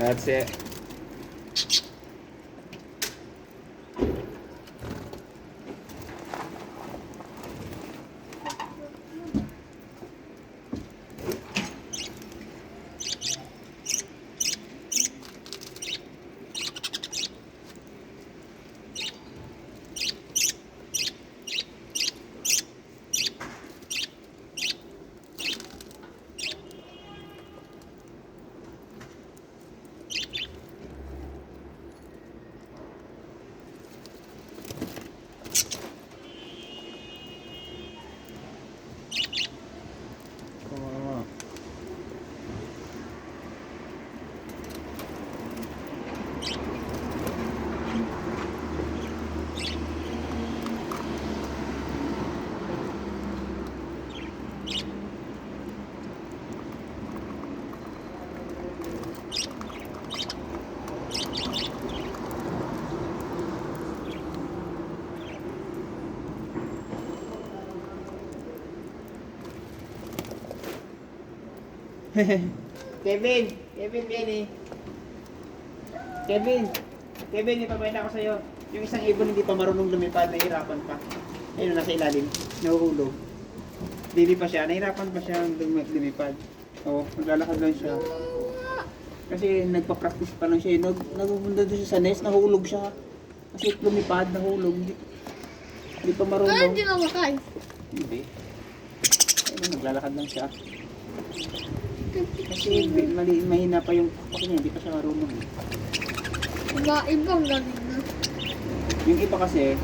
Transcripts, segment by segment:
That's it. Kevin, Benny. Kevin, ipapakita ko sa'yo. Yung isang ibon hindi pa marunong lumipad, nahihirapan pa. Ayun, nasa ilalim, nahuhulog. Hindi pa siya, nahihirapan pa siya lumipad. Oo, naglalakad lang siya. Kasi nagpa-practice pa lang siya. Nagpupunta doon siya sa nest, nahulog siya. Kasi lumipad, nahulog. Hindi pa marunong. Kaya hindi namakay. Hindi. Ayun, naglalakad lang siya. Kasi mahina pa yung pakpak niya, hindi pa siya marunong. Ibang galing na. Yung iba kasi,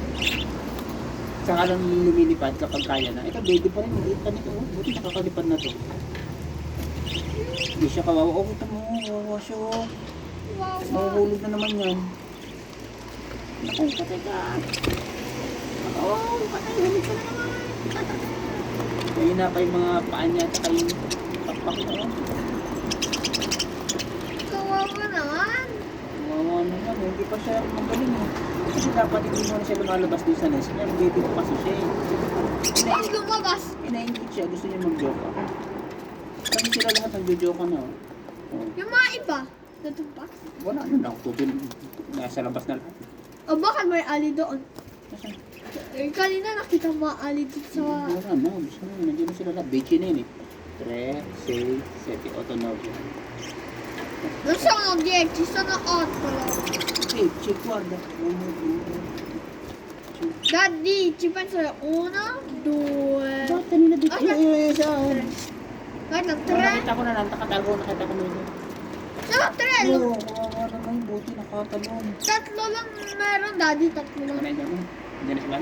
saka lang lumilipad kapag kaya na. Ito, baby pa rin, maliit pa nito. Buti nakakalipad na to. Hindi siya kawawa. Oh, kita mo, kawawa siya. Wow. Mahuhulog na naman yan. Naku, patay ka. Oh, patay, hulog ka na naman. Mahina pa yung mga paa niya at saka yung pakpak niya. Kawawa naman. Kawawa naman, hindi pa siya magaling eh. Kasi dapat hindi mo na siya lumalabas doon sa nest. Kaya baby pa kasi siya eh. Bakit lumabas? Inaingit siya, gusto niya mag-joke ako. Kasi sila lahat ang jojoke na. Oh. Yung mga iba, natupak. Wala na lang, tutul. Nasa labas na lahat. O bakit may ali doon? Nasaan? Eh, kanina nakita mo ali dito sa... Wala na, gusto na. Nandiyan na sila lahat. Beachy na yun eh. 3, 6, 7, 8, 9. Non sono 10, sono 8. Sì, c'è guarda. Daddy, ci penso 1, 2... Bakit kanina dito? Ah, Yung isa. Guarda, 3. Nakita ko na lang, nakatago, nakita ko na yun. Sono 3. Oo, kawawa naman, buti nakatalon. Tatlo lang meron, daddy, tatlo lang. Ano yun? Hindi na sila.